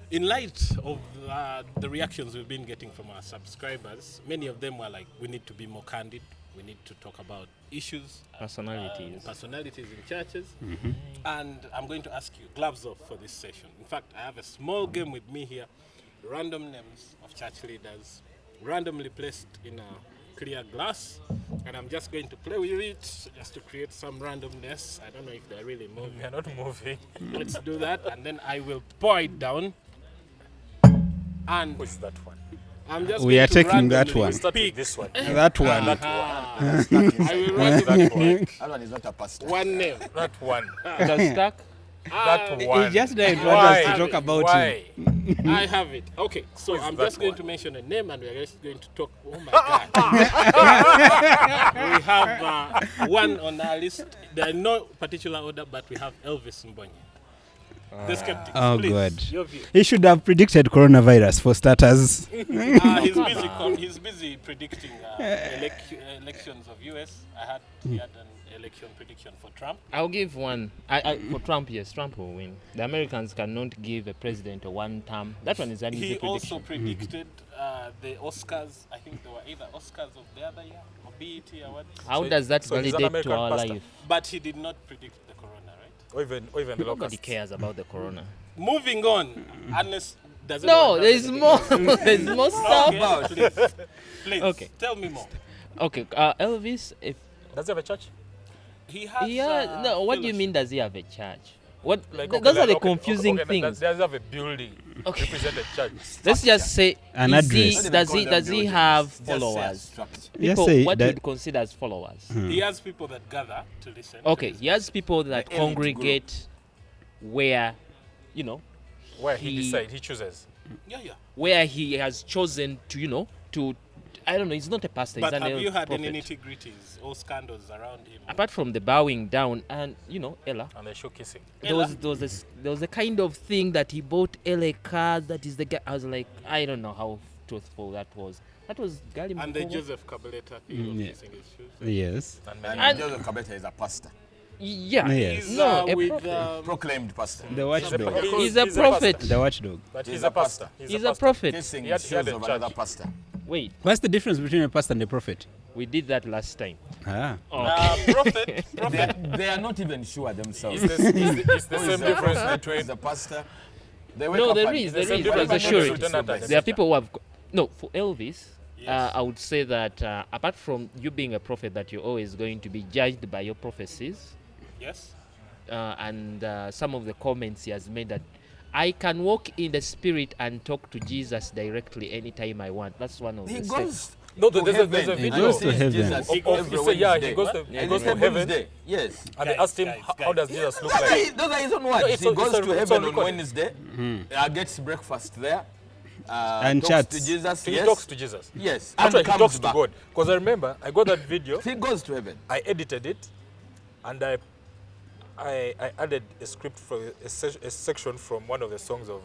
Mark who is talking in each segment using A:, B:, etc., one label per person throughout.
A: In light of the reactions we've been getting from our subscribers, many of them were like, we need to be more candid. We need to talk about issues, personalities in churches. Mm-hmm. And I'm going to ask you, gloves off for this session. In fact, I have a small game with me here. Random names of church leaders, randomly placed in a clear glass. And I'm just going to play with it, just to create some randomness. I don't know if they're really moving.
B: They're not moving.
A: Let's do that. And then I will pour it down. And
B: Who's that one?
A: I'm just
C: we are taking that
B: We
C: one.
B: start with this one.
C: That one.
B: That
A: I will randomly pick
D: That one is not a pastor.
A: one name.
B: That one.
E: It has stuck.
B: That
C: He
B: one.
C: just didn't want
B: Why?
C: us to talk about
B: Why?
C: him.
A: I have it. Okay, so
B: Who is
A: I'm
B: that
A: just going
B: one?
A: to mention a name and we're just going to talk. Oh my God. We have one on our list. There are no particular order, but we have Elvis Mbonyi. The Skeptics.
C: Oh,
A: Please,
C: God.
A: your view.
C: He should have predicted coronavirus for starters.
A: He's busy predicting elections of US. He had an election prediction for Trump.
E: I'll give one. For Trump, yes, Trump will win. The Americans cannot give a president a one term. That one is an easy
A: He
E: prediction.
A: also predicted the Oscars. I think they were either Oscars of the other year or BET Awards.
E: How does that
B: So he's an
E: validate to
B: American
E: our
B: pastor.
E: life?
A: But he did not predict the corona, right?
B: Or even the
E: Nobody
B: locusts.
E: cares about the corona.
A: Moving on, unless does
E: No,
A: anyone have
E: there's
A: anything
E: more.
A: else?
E: There's more stuff.
A: Okay, please,
E: Okay.
A: tell me more.
E: Okay, Elvis, if
B: Does he have a church?
A: He has.
E: no, what do you
A: fellowship.
E: mean? Does he have a church? What?
B: Like,
E: Those are the
B: okay,
E: confusing
B: okay,
E: things.
B: Does he have a building?
E: Okay.
B: Represent a church.
E: Let's just say,
C: An
E: is he-
C: address.
E: does he have followers?
C: Yes,
E: People,
C: say
E: what
C: that-
E: you'd consider as followers?
A: He has people that gather to listen.
E: Okay, he has people that
D: elite
E: congregate where,
B: Where he
E: He-
B: decides, he chooses.
A: Yeah.
E: where he has chosen to, I don't know, he's not a pastor,
A: But
E: he's an
A: have you had
E: prophet.
A: any nitty-gritties or scandals around him?
E: Apart from the bowing down and, Ella,
B: And they show kissing.
E: there was a kind of thing that he bought LA cars, that is the guy. I was like, I don't know how truthful that was. That was Gali
A: And the
E: Mukoko.
A: Joseph Kabeleta thing of
C: Yeah.
A: kissing his shoes.
C: Yes.
B: And many
D: And Joseph Kabeta is a pastor.
E: Yeah.
C: Yes.
A: He's
E: No, a
A: with
E: prophet.
D: Proclaimed pastor.
C: The watchdog.
E: He's a prophet.
C: The watchdog.
B: But he's a pastor.
E: He's a prophet.
D: Kissing
B: He had
D: shoes
B: a
D: of
B: church.
D: another pastor.
E: Wait,
C: What's the difference between a pastor and a prophet?
E: we did that last time.
C: Ah.
A: Prophet.
D: They are not even sure themselves.
B: It's the same difference
D: Who is
B: between
D: the pastor? They wake
E: No,
D: up
E: there
D: and-
E: is,
B: the same
E: there's a
B: difference
E: surety.
B: between Lieutenant and
E: There are people who have. No, for Elvis,
A: Yes.
E: I would say that apart from you being a prophet, that you're always going to be judged by your prophecies,
A: Yes.
E: and some of the comments he has made that I can walk in the spirit and talk to Jesus directly anytime I want. That's one of
D: He
E: the
D: goes
E: steps.
B: No,
D: to
B: there's a
D: heaven.
B: video.
C: He goes to
D: sees
C: heaven.
D: Jesus
A: He goes-
D: every
B: he said, yeah,
D: Wednesday.
B: he goes to
D: And it's
B: heaven.
D: Wednesday. Yes.
B: And they asked him, how
A: Guys.
B: does Jesus look
D: Those
B: like?
D: are his own
B: No,
D: words.
B: it's
D: He
B: on-
D: goes
B: it's on-
D: to
B: it's
D: heaven
B: on
D: on
B: recording.
D: Wednesday, gets breakfast there,
C: And
D: talks
C: chats.
D: to Jesus.
B: He
D: Yes.
B: talks to Jesus.
D: Yes.
B: Actually,
D: and
B: he
D: comes
B: talks
D: back.
B: to God. Because I remember, I got that video,
D: He goes to heaven.
B: I edited it, and I added a script for a section from one of the songs of,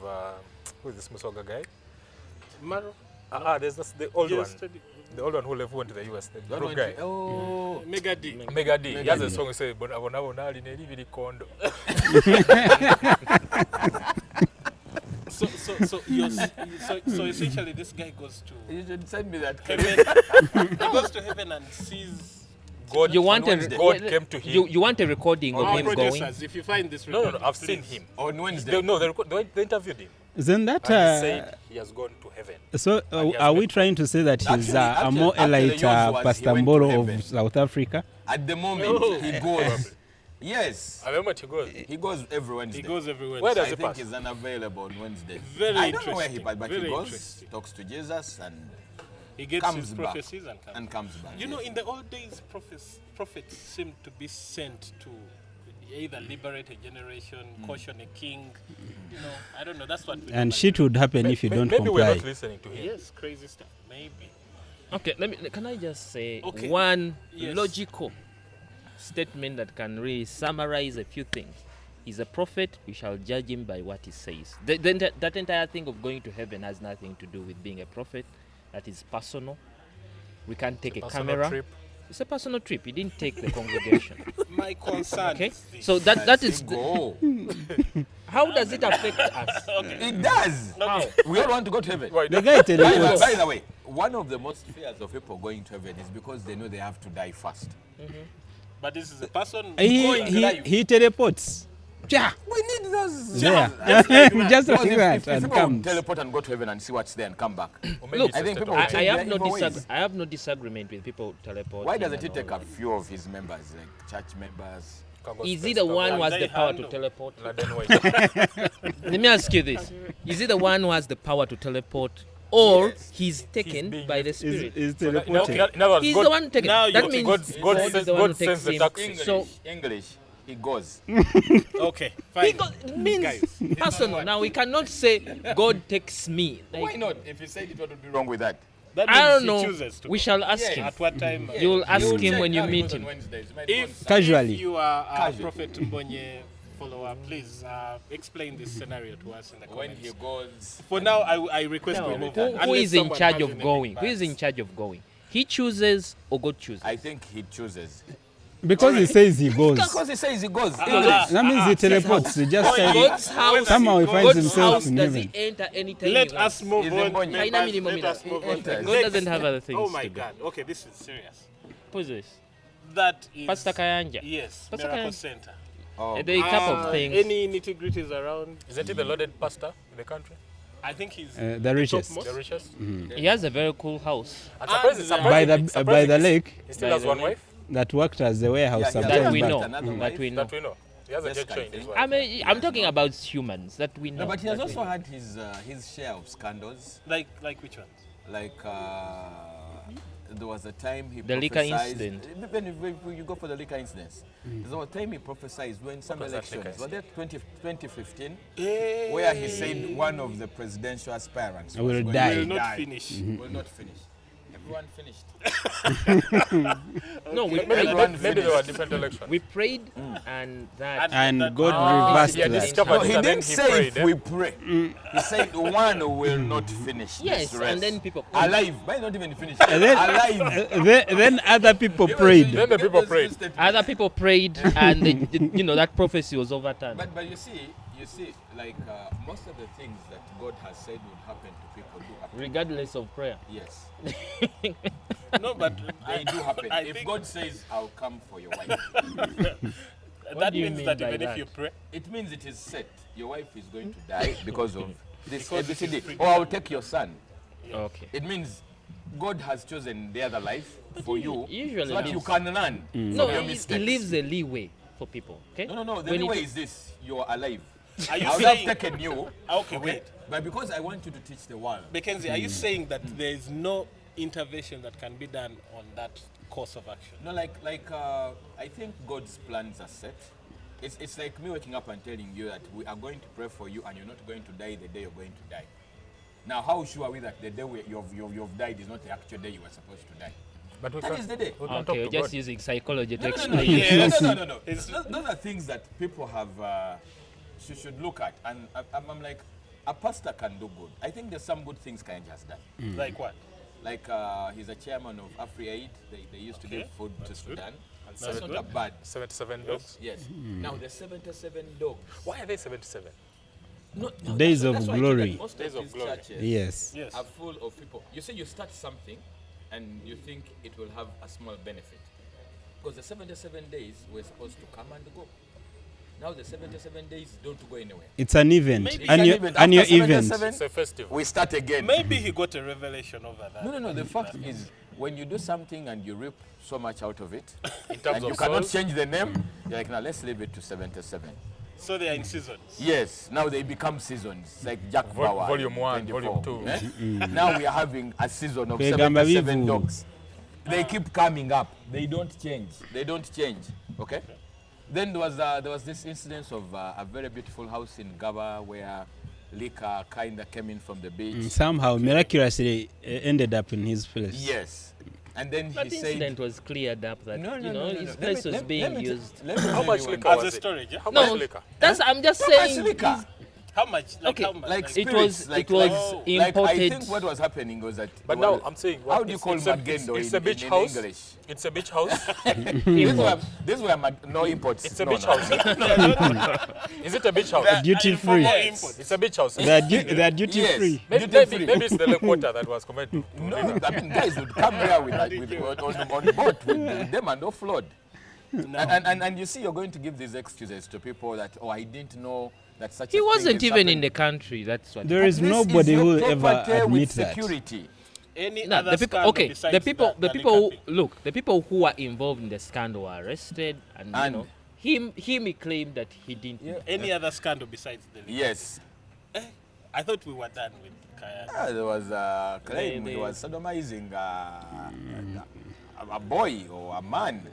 B: who is this Musoga guy?
A: Maro.
B: There's the old one.
A: Yesterday.
B: The old one who went to the US, the
D: That
B: broke
D: one-
B: guy.
D: Oh.
A: Mega D.
B: Mega D. He
D: Mega
B: has a
D: D.
B: song he says, but abona ali neri bili kondo.
A: So essentially, this guy goes to
D: You should send me that.
A: heaven. He goes to heaven and sees.
B: God,
E: You want a
D: Wednesday.
B: God came to him.
E: You want a recording of
A: Our
E: him going?
A: producers, if you find this
B: No,
A: recording,
B: I've seen
A: please.
B: him.
D: On Wednesday.
B: They interviewed him.
C: Isn't that
B: And he said he has gone to heaven.
C: so?
B: And he has
C: Are we
B: met
C: trying to say that he's
D: Actually-
C: a more
D: actually,
C: elite
D: yours was he
C: Pastor
D: went to
C: Mbolo
D: heaven.
C: of South Africa?
D: At the moment,
A: Oh.
D: he goes. Yes.
B: I remember he goes.
D: He goes every Wednesday.
A: He goes everywhere.
B: Where does
D: I
B: he
D: think
B: pass?
D: he's unavailable on Wednesday.
A: Very
D: I don't know where he
A: interesting,
D: passed, but
A: very
D: he goes,
A: interesting.
D: talks to Jesus, and
A: He gets
D: comes
A: his
D: back.
A: prophecies and comes back. You know,
D: yes.
A: in the old days, prophets seemed to be sent to either liberate a generation, caution a king. You know, I don't know. That's what. we
C: And
A: do
C: shit would happen if you don't
B: Maybe we're
C: comply.
B: not listening to him.
A: Yes, crazy stuff. Maybe.
E: Okay, can I just say
A: Okay.
E: one
A: Yes.
E: logical statement that can really summarize a few things? He's a prophet, we shall judge him by what he says. That entire thing of going to heaven has nothing to do with being a prophet. That is personal. We can't take a
B: Personal
E: camera.
B: trip.
E: It's a personal trip. He didn't take the congregation.
A: My concern
E: Okay,
A: is this.
E: so that is
D: Go.
E: how does it affect us?
D: It does.
E: How?
D: We all want to go to heaven.
B: Why
C: The
B: don't-
C: guy teleports.
D: By the way, one of the most fears of people going to heaven is because they know they have to die first.
A: But this is a person
C: He,
A: going
C: he,
A: live.
C: he teleports. Yeah,
D: We need those.
C: there. Just
D: Because
C: like
D: if
C: that and
D: people
C: comes.
D: teleport and go to heaven and see what's there and come back.
B: or maybe
E: Look,
B: it's
D: I think
B: just a
D: people
B: talk.
D: will
E: I
D: change
E: have
D: their
E: no
D: evil ways.
E: I have no disagreement with people teleporting.
D: Why doesn't
E: and
D: he
E: all
D: take a
E: that.
D: few of his members, like church members?
B: Can go
E: Is
B: space,
E: he the
B: can go
E: one who has
A: They
E: the power to
A: handle.
E: teleport?
B: Laden White.
E: Let me ask you this: is he the one who has the power to teleport, or
D: Yes.
E: he's taken
B: being
E: by the
C: Is
E: Spirit?
C: is
B: So that-
C: teleporting.
B: in other words,
E: He's
B: God-
E: the one taken.
A: Now
E: That
A: you-
E: means
B: God
E: God is
B: sends-
E: the one
B: God
E: who
B: sends
E: takes
B: the
E: him.
B: taxi.
E: So
D: English, he goes.
A: Okay,
E: he
A: fine.
E: means
A: Guys.
E: personal. Now we cannot say God takes me.
D: Why
E: Like,
D: not? If he said it, what would be wrong with that?
A: That means
E: I don't
A: he
E: know.
A: chooses to
E: We
A: go.
E: shall ask
D: Yeah.
E: him.
A: At what time?
E: You will ask
D: You
E: him
D: check
E: when you
D: how he
E: meet
D: goes on
E: him.
D: Wednesdays. You might go on
A: If
C: Casually.
A: you are a
D: Casually.
A: Prophet Mbonye follower, please explain this scenario to us in the
D: when
A: comments.
D: he goes.
A: For now, I request
E: No,
A: we move
E: who
A: on.
E: who
A: unless
E: is in
A: someone
E: charge
A: has
E: of
A: anything
E: going?
A: bad.
E: Who is in charge of going? He chooses or God chooses?
D: I think he chooses.
C: Because he says he goes.
D: Because he says he goes.
C: That means he teleports. He just
E: God's house.
C: somehow he finds
E: God's
C: himself
E: house
C: in
E: does he
C: heaven.
E: enter anytime
A: Let
E: he
A: us
E: wants?
A: move
D: Is
A: on.
D: Mbonye.
A: members.
E: Haina minimum
A: Let
E: ina.
A: us move on.
D: enters.
E: God doesn't have other things
A: Oh my
E: to do.
A: God. Okay, this is serious.
E: Who's this?
A: That is
E: Pastor Kayanja.
A: Yes,
E: Pastor
A: Miracle
E: Kayanja.
A: Center.
D: Oh,
E: There are a couple of things.
A: Any nitty-gritties around?
B: Isn't he the loaded pastor in the country?
A: I think he's
C: The richest.
A: topmost.
B: The richest?
E: He has a very cool house
B: And
C: By the lake
B: he still has
E: by
B: one
E: the
B: wife
C: that worked as the warehouse
D: Yeah,
C: some
D: yeah,
E: that
C: time
E: we
C: back.
E: know.
D: Another
E: That
D: wife
E: we know.
B: that we know. He has a
D: This
B: jet
D: guy
B: train.
D: thing.
B: His wife.
E: I mean, I'm talking about humans that we know.
D: no, but he has
E: that we
D: also
E: know.
D: had his share of scandals.
A: Like which one?
D: Like there was a time he
E: The liquor
D: prophesied.
E: incident.
D: When you go for the liquor incidents, there was a time he prophesied when some
B: was that liquor
D: elections, was that 2015,
A: Hey.
D: where he said one of the presidential aspirants
C: I will
D: was going
C: die.
D: to
A: Will not finish.
D: Will not finish. Everyone finished.
E: No, we
B: Maybe,
E: prayed.
B: maybe there were different elections.
E: We prayed, and that.
C: And
A: That-
C: God reversed
B: yeah,
C: that.
B: discovered
D: No,
B: it
D: he
B: and then
D: didn't
B: he
D: say
B: prayed.
D: if we pray. He said one will not finish.
E: Yes,
D: this race.
E: and then people-
D: alive, but not even finish.
C: And then,
D: alive.
C: then other people prayed.
B: Then the people prayed.
E: Other people prayed, and that prophecy was overturned.
D: But you see, like most of the things that God has said would happen to people do happen.
E: Regardless of prayer.
D: Yes,
A: No, but
D: they do happen.
A: I
D: If
A: think
D: God says, "I'll come for your wife,"
A: that
E: do you
A: means
E: mean
A: that
E: by
A: even if
E: that?
A: you pray,
D: it means it is set. Your wife is going to die because of this
A: Because it is
D: ABCD.
A: free.
D: Or I'll take your son.
E: Okay.
D: It means God has chosen the other life for you,
E: usually
D: so that you
E: means-
D: can learn
E: No,
D: from your
E: he
D: mistakes.
E: leaves a leeway for people. Okay.
D: No. The
E: When
D: way
E: it-
D: is this: you're alive.
A: are you
D: I would have
A: saying?
D: taken you.
A: Okay, wait.
D: But because I want you to teach the world.
A: Mackenzie, are you saying that there is no intervention that can be done on that course of action?
D: No, I think God's plans are set. It's like me waking up and telling you that we are going to pray for you and you're not going to die the day you're going to die. Now, how sure are we that the day you've died is not the actual day you were supposed to die?
B: But we
D: That
B: can,
D: is the day.
B: we can
E: Okay,
B: talk
E: you're
B: to
E: just
B: God.
E: using psychology to
D: No,
E: explain.
A: Yes.
D: no.
A: It's-
D: Those are things that people have should look at. And I'm like, a pastor can do good. I think there's some good things Kanye has done.
A: Like what?
D: Like he's a chairman of AfriAid. They used to give food to Sudan. And
A: That's
D: not
A: good.
D: a bad.
B: 77 dogs.
D: Yes. Now the 77 dogs.
B: Why are they 77?
D: No,
C: Days
D: that's
C: of
D: why
C: glory.
D: Most
B: Days
D: of
B: of
D: these
B: glory.
D: churches
C: Yes.
A: Yes.
D: are full of people. You say you start something and you think it will have a small benefit. Because the 77 days were supposed to come and go. Now the 77 days don't go anywhere.
C: It's an event.
A: Maybe
C: Annual
D: After
C: event.
D: 77,
B: It's a festival.
D: we start again.
A: Maybe he got a revelation over that.
D: No. The fact is, when you do something and you reap so much out of it,
B: In terms
D: and
B: of
D: you cannot
B: souls,
D: change the name, you're like, now let's leave it to 77.
A: So they are in seasons.
D: Yes, now they become seasons, like Jack
B: Vol-
D: Bauer.
B: volume 1,
D: 24,
B: volume 2.
D: eh? Now we are having a season of
C: Kwegamba
D: 77
C: bivu.
D: dogs. They keep coming up. They don't change. They don't change. Okay? Then there was this incident of a very beautiful house in Gaba where liquor kind of came in from the beach.
C: Somehow, miraculously, ended up in his place.
D: Yes. And then
E: That
D: he
E: incident
D: said,
E: was cleared up that
D: no.
E: his
D: Let
E: place
D: me-
E: was
D: let
E: being
D: me
E: used.
D: let me
B: How
D: tell
B: much
D: you
B: liquor
D: one-
A: As a
B: was it?
A: storage, yeah?
B: How
E: No,
B: much liquor?
E: that's I'm just
D: How much
E: saying.
D: liquor?
A: How much? Like
E: Okay,
A: how much?
D: Like
E: It
D: spirits,
E: was-
D: like,
E: it was
D: like,
E: imported.
D: I think what was happening was that.
B: But
D: well,
B: now I'm saying,
D: how do you call
B: it's a-
D: magendo
B: it's
D: in,
B: a beach
D: in
B: house.
D: English?
B: It's a beach house.
D: This were no imports.
B: It's a
D: no,
B: beach
D: no.
B: house. Is it a beach house?
C: Duty free.
A: Yes.
B: It's a beach house.
C: They are duty
D: Yes.
C: free.
B: Maybe,
D: Duty free.
B: maybe it's the lake water that was converted to
D: No,
B: river.
D: I mean guys would come here with on boat with them and offload. And you see, you're going to give these excuses to people that I didn't know that such.
E: He
D: a thing
E: wasn't
D: is
E: even in
D: happening.
E: the country. That's what.
C: There is
D: This
C: nobody
D: your
C: who will ever
D: property with
C: admit that.
D: security.
A: Any
E: No,
A: other
E: the people.
A: scandal
E: Okay,
A: besides
E: the people.
A: that,
E: The
A: the
E: people.
A: liquor
E: Look, the people who were involved in the scandal were arrested, and
D: And-
E: you know, him he claimed that he didn't.
D: Yeah.
A: thing? Any other scandal besides the liquor?
D: Yes.
A: I thought we were done with Kaya.
D: There was a claim
E: They-
D: he was sodomizing a boy or a man.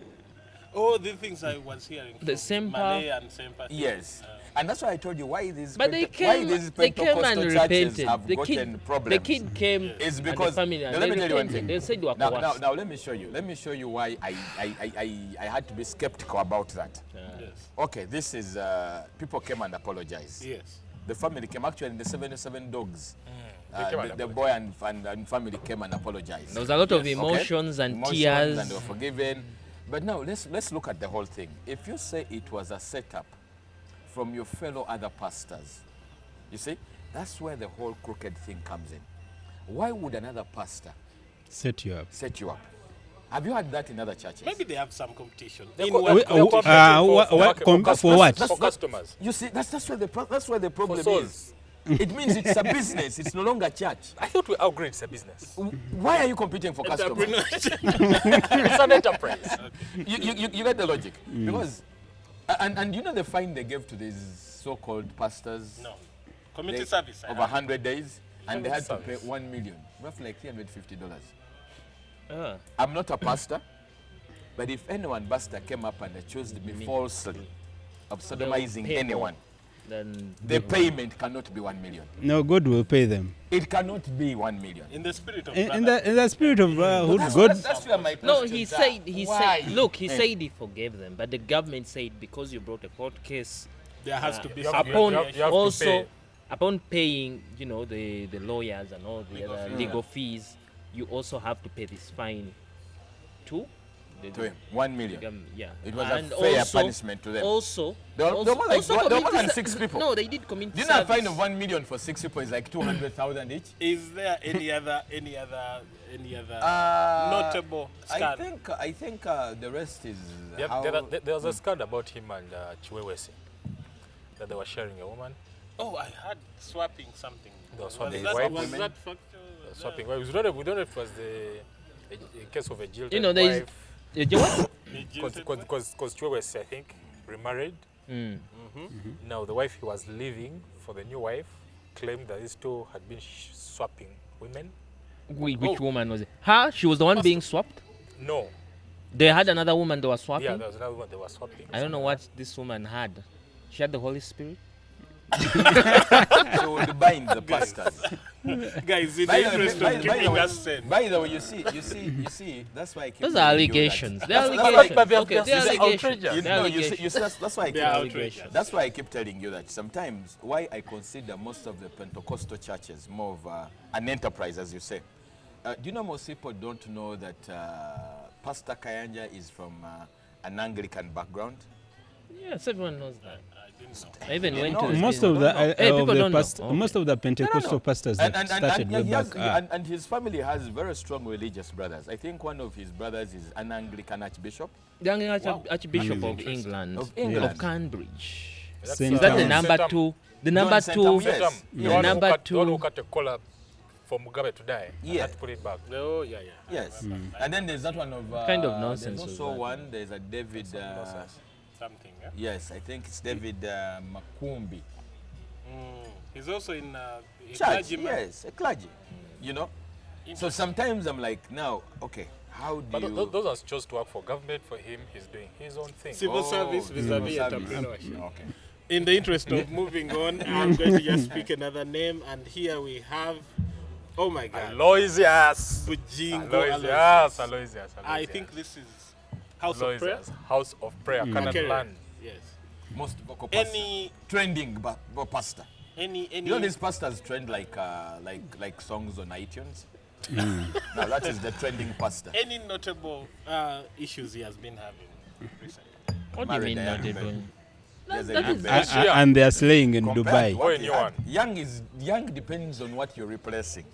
A: Oh, the things I was hearing.
E: The
A: from
E: same
A: Malay and sympathy.
D: Yes. And that's why I told you why these
E: But they
D: why
E: came.
D: these
E: They came and
D: Pentecostal churches
E: repented.
D: have
E: The
D: gotten
E: kid.
D: problems.
E: The kid came.
D: It's
E: and the
D: because
E: family.
D: now,
E: And
D: let
E: they
D: me tell you one
E: repented.
D: thing.
E: They said they were
D: Now,
E: coerced.
D: let me show you. Let me show you why I had to be skeptical about that.
A: Yes.
D: Okay, this is people came and apologized.
A: Yes.
D: The family came actually. The 77 dogs.
B: They came and
D: The boy and family came and apologized.
E: There was a lot of
A: Yes.
E: emotions and
D: Emotions
E: tears.
D: and they were forgiven. But now let's look at the whole thing. If you say it was a setup from your fellow other pastors, you see, that's where the whole crooked thing comes in. Why would another pastor
C: Set you up.
D: set you up? Have you had that in other churches?
A: Maybe they have some competition.
B: They're
A: In
B: co-
A: what
B: they're
A: competition?
C: For what?
B: For customers.
D: You see, that's where the problem
B: souls.
D: is. It means it's a business. It's no longer church.
B: I thought we outgrew it's a business.
D: Why are you competing for customers?
A: Entrepreneurship.
B: It's an enterprise.
D: You get the logic. Because, and you know the fine they gave to these so-called pastors?
A: No. Community
D: They-
A: service.
D: Over 100 days, and they had to
B: Community
D: pay $1 million, roughly like $350.
E: Ah.
D: I'm not a pastor, but if anyone pastor came up and accused me falsely of sodomizing
E: pay more.
D: anyone,
E: Then
D: the payment cannot be $1 million.
C: No, God will pay them.
D: It cannot be $1 million.
A: In the spirit of
C: In
A: brother.
C: the spirit of God,
D: That's where my
E: no,
D: question
E: he
D: is.
E: said
D: Why?
E: look, he
D: Eh.
E: said he forgave them, but the government said because you brought a court case,
A: There has to be
B: You have-
A: some
B: you
E: upon
B: have to
E: also
B: pay.
E: upon paying, you know, the lawyers and all the
A: Legal
E: other
A: fees.
E: legal fees, you also have to pay this fine to the
D: To him, $1 million.
E: yeah.
D: It was
E: And
D: a fair
E: also-
D: punishment to them.
E: Also,
D: There were more like-
E: also
D: there were more
E: community
D: than
E: ser-
D: 6 people.
E: No, they did community
D: Do you know a
E: service.
D: fine of $1 million for 6 people is like 200,000 each?
A: Is there any other notable
D: I
A: scandal?
D: think the rest is how
B: There was a scandal about him and Chiwewesi, that they were sharing a woman.
A: Oh, I had swapping something.
B: They were
A: Was
B: swapping
A: that,
B: wives.
A: was that factual?
B: Swapping wives. We don't know if it was a case of a jilted
E: You know, there is
B: wife.
A: What?
B: Because Chiwewesi, I think, remarried. Now the wife he was leaving for the new wife claimed that these two had been swapping women.
E: Which woman was it? Her? She was the one being swapped?
B: No.
E: They had another woman they were swapping?
B: Yeah, there was another one they were swapping.
E: I don't know what this woman had. She had the Holy Spirit?
D: they would bind the pastors.
A: Guys, in
D: By
A: the
D: the way,
A: interest
D: by
A: of
D: the
A: keeping
D: way,
A: us sane.
D: by the way, you see, that's why I keep
E: Those are
D: telling you that-
E: allegations. They're
D: That's-
E: allegations.
B: but they're-
E: Okay,
B: they're
E: they're allegations.
B: outrageous.
D: You
E: They're
D: know,
E: allegations.
D: you see, that's why I keep
A: They are
D: telling
A: outrageous.
D: That's why I keep telling you that sometimes why I consider most of the Pentecostal churches more of an enterprise, as you say. Do you know most people don't know that Pastor Kayanja is from an Anglican background?
E: Yes, everyone knows that.
A: I didn't know.
E: I even
D: You
E: went
D: know,
E: to his
C: most
E: business.
C: of the
E: Hey, people don't know. Okay.
C: most of the Pentecostal pastors that started way
D: he
C: back.
D: has, and his family has very strong religious brothers. I think one of his brothers is an Anglican archbishop.
E: The Anglican
A: Wow.
E: Archbishop of
A: Interesting.
E: England,
D: Of England.
E: of Cambridge.
C: Saint
E: Is that the
C: Thomas.
E: number
B: Saint
E: two? The
D: John
E: number
D: Saint
E: two.
D: Thomas.
B: Yes.
D: Yes.
B: The one
E: Number
B: who cut,
E: two.
B: the one who cut a collar for Mugabe to die. and
D: Yeah.
B: had to put it back.
A: Oh, yeah.
D: Yes. And then there's that one of...
E: kind of nonsense
D: There's
E: was
D: also
E: that?
D: one, there's a David...
A: Something, yeah?
D: yes, I think it's David Makumbi.
A: He's also in
D: Church,
A: clergyman.
D: yes, a clergy. You know? So sometimes I'm like, now, okay, how do
B: But
D: you...
B: those ones chose to work for government. For him, he's doing his own thing.
A: Civil service vis-a-vis
D: civil service.
A: entrepreneurship.
D: Okay.
A: In the interest of moving on, I'm going to just pick another name, and here we have, oh my God,
B: Aloysius.
A: Bujingo
B: Aloysius.
A: Aloysius.
B: Aloysius.
A: I think this is House of Prayer.
B: Aloysius. House of Prayer. Canaan
A: Okay.
B: land.
A: Yes.
D: Most vocal pastor.
A: Any
D: Trending pastor.
A: Any
D: You know these pastors trend like songs on iTunes. Now that is the trending pastor.
A: any notable issues he has been having recently?
E: What do you mean
D: Married
E: not
D: young
E: even?
D: There's a
E: that
D: young
E: is-
D: man.
C: And they are slaying in
D: Compared
C: Dubai.
D: to what
B: Oh,
D: he
B: new
D: had.
B: one.
D: Young depends on what you're replacing.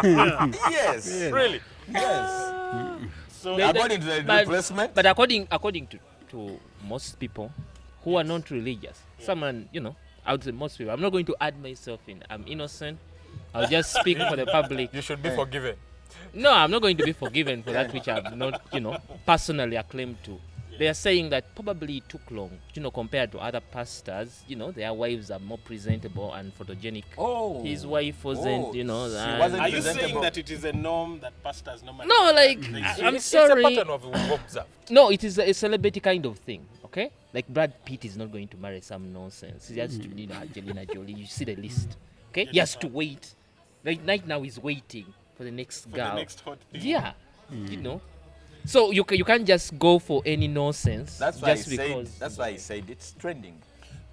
D: Yes.
B: Really?
D: Yes.
A: So
D: According to the replacement.
E: But according to most people who are not religious, someone, I would say most people. I'm not going to add myself in. I'm innocent. I'll just speak for the public.
B: You should be forgiven.
E: No, I'm not going to be forgiven for that which I've not, personally acclaimed to. They are saying that probably it took long, compared to other pastors. Their wives are more presentable and photogenic.
D: Oh.
E: His wife wasn't,
D: She
E: and-
D: wasn't
A: are you
D: presentable.
A: saying that it is a norm that pastors normally?
E: No, like, I'm sorry.
B: It's a pattern of we've observed.
E: No, it is a celebrity kind of thing, okay? Like Brad Pitt is not going to marry some nonsense. He has to need Angelina Jolie. You see the list, okay? He has to wait. Right now he's waiting for the next
A: For
E: girl.
A: the next hot thing.
E: Yeah, So you can't just go for any nonsense.
D: That's why
E: just
D: I said.
E: because.
D: That's why I said it's trending.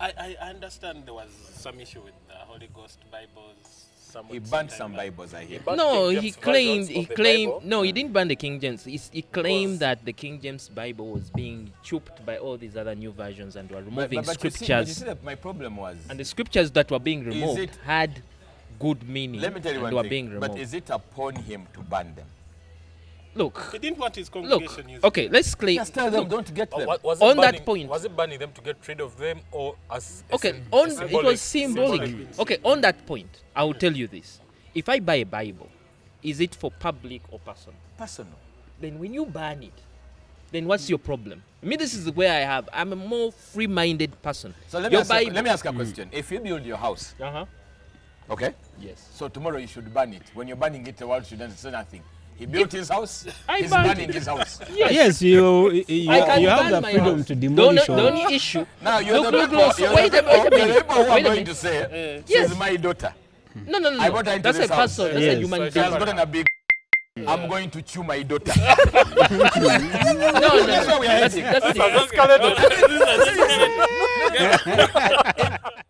A: I understand there was some issue with the Holy Ghost Bibles.
D: He banned some Bibles, I hear.
B: But
E: No,
B: King
E: he
B: James
E: claimed.
B: versions
E: He
B: of the
E: claimed.
B: Bible,
E: No, he didn't ban the King James. He claimed
B: Was-
E: that the King James Bible was being choked by all these other new versions and were removing
D: But you
E: scriptures.
D: see that my problem was.
E: And the scriptures that were being removed
D: it-
E: had good meaning.
D: Let me tell you
E: and
D: one
E: they were
D: thing.
E: being removed.
D: But is it upon him to ban them?
E: Look,
A: He didn't want his congregation using
E: okay, let's claim.
D: Just tell them don't get them.
B: Was
E: On
B: it
E: that
B: banning,
E: point-
B: was it banning them to get rid of them or as a
E: Okay,
B: a
E: it was symbolic. Okay, on that point, I will tell you this. If I buy a Bible, is it for public or personal?
D: Personal.
E: Then when you ban it, then what's your problem? This is where I'm a more free-minded person.
D: So let
E: Your
D: me ask a question. If you build your house,
E: Uh-huh.
D: okay?
E: Yes.
D: So tomorrow you should ban it. When you're banning it, the world shouldn't say nothing. He built his house.
E: I
D: He's
E: banned
D: banning
E: it.
D: his house.
C: Yes, you
E: I can
C: have
E: ban
C: the
E: my
C: freedom
E: house.
C: to
E: The
C: demolish
E: only
C: all.
E: issue.
D: Now you're
E: Look,
D: the
E: look,
D: people,
E: look.
D: you're
E: Wait
D: the
E: a minute,
D: people,
E: wait a
D: you're the
E: minute.
D: people who are
E: Wait a
D: going
E: minute.
D: to say,
E: Yes.
D: she's my daughter.
E: No.
D: I brought her into
E: That's
D: this
E: a
D: house.
E: person. That's
C: Yes.
E: a human
D: She has
E: being.
D: gotten a big. I'm going to chew my daughter.
E: No.
D: That's where we are
E: That's
D: heading.
E: the
B: Escalated.